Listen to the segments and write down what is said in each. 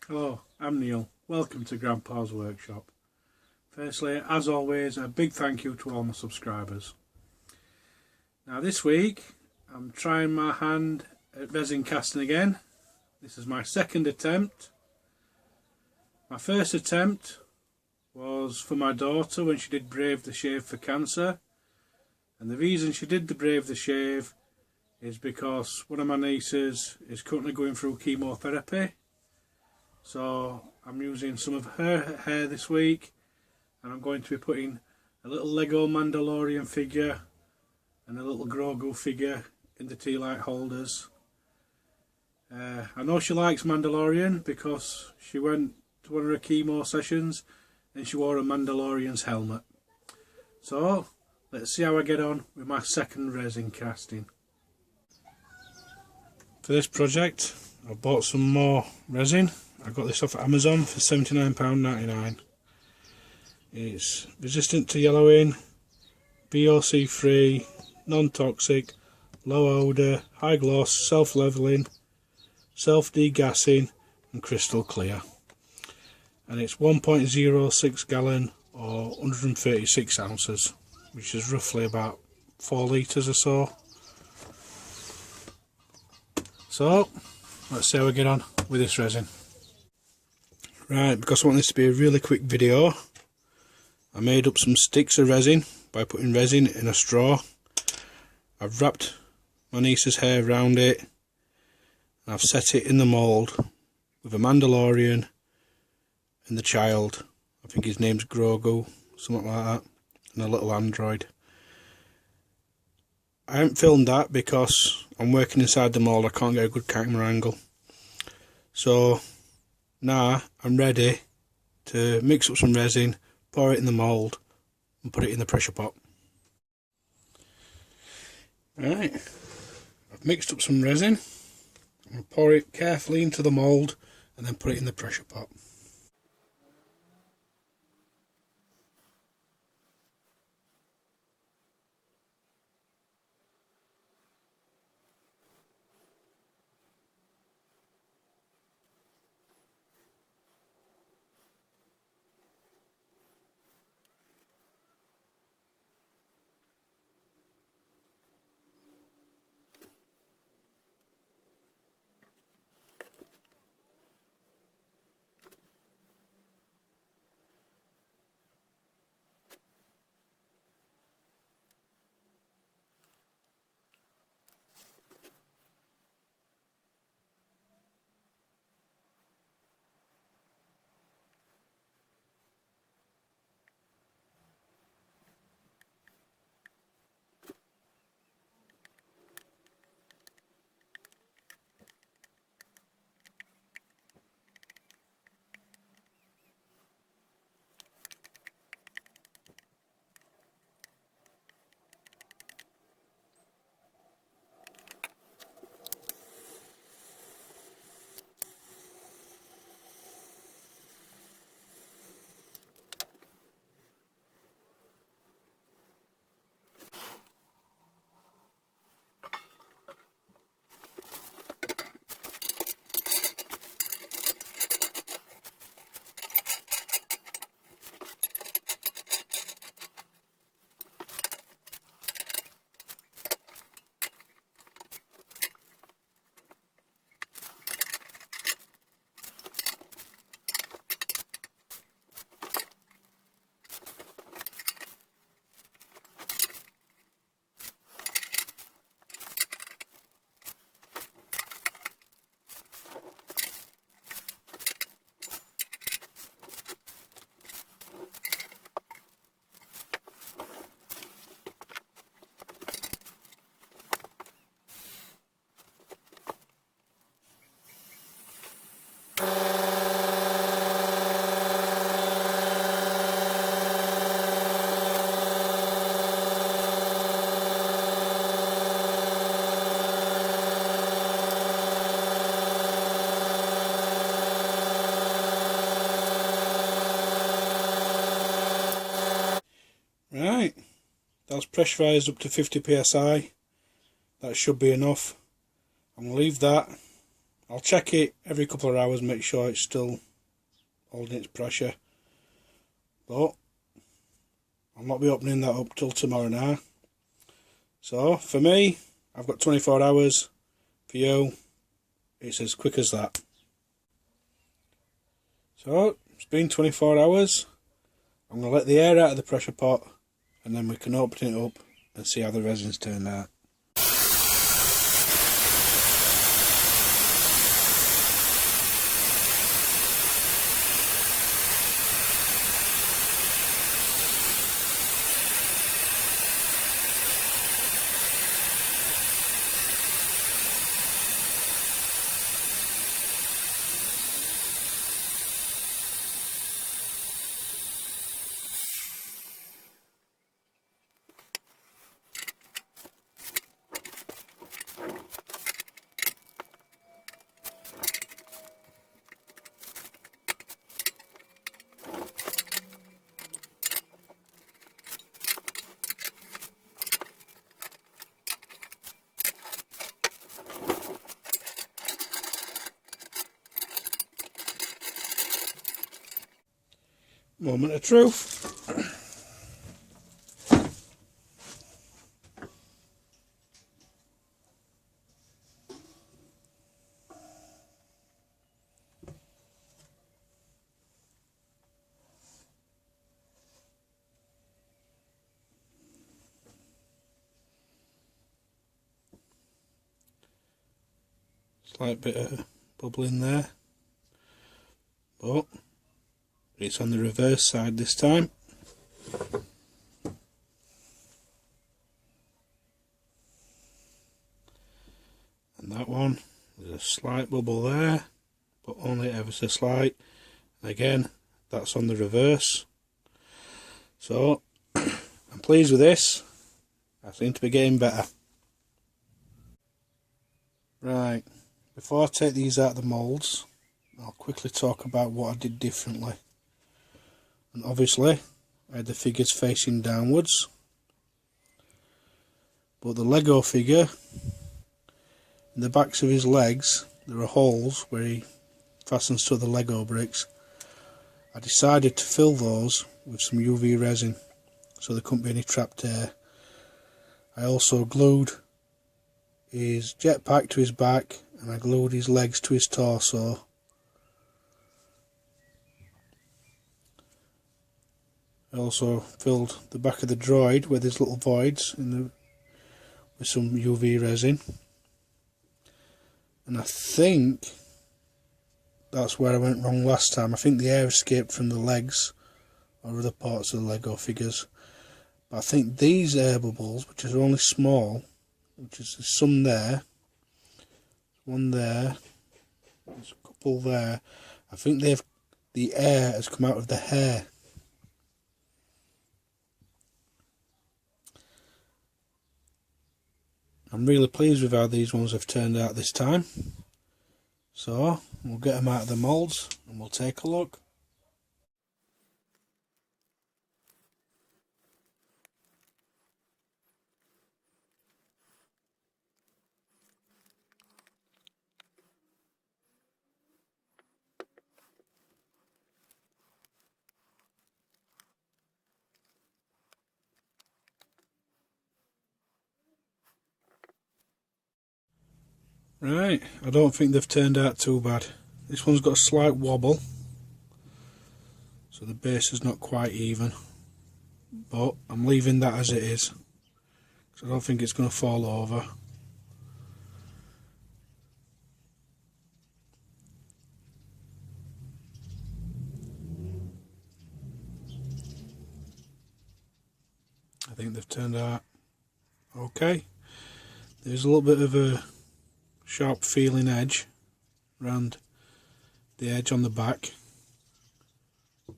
Hello, I'm Neil. Welcome to Grandpa's Workshop. Firstly, as always, a big thank you to all my subscribers. Now this week, I'm trying my hand at resin casting again. This is my second attempt. My first attempt was for my daughter when she did Brave the Shave for cancer. And the reason she did the Brave the Shave is because one of my nieces is currently going through chemotherapy. So I'm using some of her hair this week, and I'm going to be putting a little Lego Mandalorian figure and a little Grogu figure in the tea light holders. I know she likes Mandalorian because she went to one of her chemo sessions and she wore a Mandalorian's helmet. So let's see how I get on with my second resin casting. For this project I bought some more resin. I got this off Amazon for £79.99. It's resistant to yellowing, VOC free, non-toxic, low odour, high gloss, self-levelling, self-degassing and crystal clear. And it's 1.06 gallon or 136 ounces, which is roughly about 4 litres or so. So let's see how we get on with this resin. Right, because I want this to be a really quick video, I made up some sticks of resin by putting resin in a straw. I've wrapped my niece's hair around it and I've set it in the mould with a Mandalorian and the child. I think his name's Grogu, something like that, and a little android. I haven't filmed that because I'm working inside the mould, I can't get a good camera angle. So now I'm ready to mix up some resin, pour it in the mould and put it in the pressure pot. Right, I've mixed up some resin. I'm going to pour it carefully into the mould and then put it in the pressure pot. Right, that's pressurised up to 50 psi. That should be enough. I'm going to leave that I'll check it every couple of hours, make sure it's still holding its pressure, but I'll not be opening that up till tomorrow now. So for me, I've got 24 hours. For you, it's as quick as that. So it's been 24 hours. I'm going to let the air out of the pressure pot, and then we can open it up and see how the resin's turned out. Moment of truth. Slight bit of bubbling there, but it's on the reverse side this time. And that one, there's a slight bubble there, but only ever so slight. And again, that's on the reverse. So I'm pleased with this. I seem to be getting better. Right, before I take these out of the moulds, I'll quickly talk about what I did differently. And obviously, I had the figures facing downwards, but the Lego figure, in the backs of his legs, there are holes where he fastens to the Lego bricks. I decided to fill those with some UV resin, so there couldn't be any trapped air. I also glued his jetpack to his back, and I glued his legs to his torso. I also filled the back of the droid where there's little voids with some UV resin. And I think that's where I went wrong last time. I think the air escaped from the legs or other parts of the Lego figures. But I think these air bubbles, which are only small, which is there's some there, one there, there's a couple there. I think the air has come out of the hair. I'm really pleased with how these ones have turned out this time. So we'll get them out of the moulds and we'll take a look. Right, I don't think they've turned out too bad. This one's got a slight wobble, so the base is not quite even, but I'm leaving that as it is, because I don't think it's going to fall over. I think they've turned out okay. There's a little bit of a sharp feeling edge around the edge on the back, and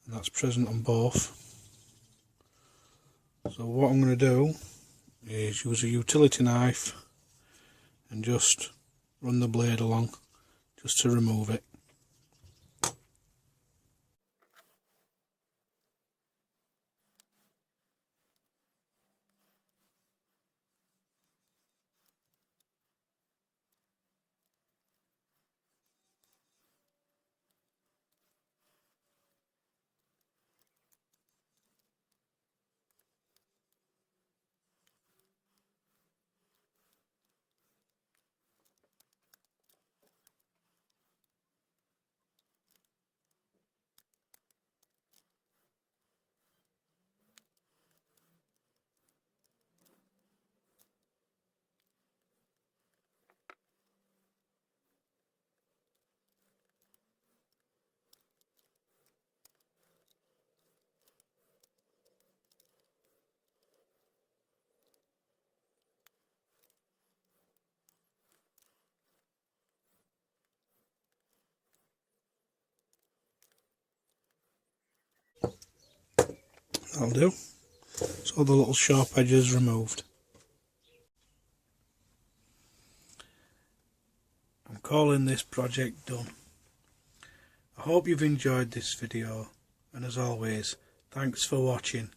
that's present on both. So what I'm going to do is use a utility knife and just run the blade along just to remove it. That'll do. So the little sharp edges removed. I'm calling this project done. I hope you've enjoyed this video, and as always, thanks for watching.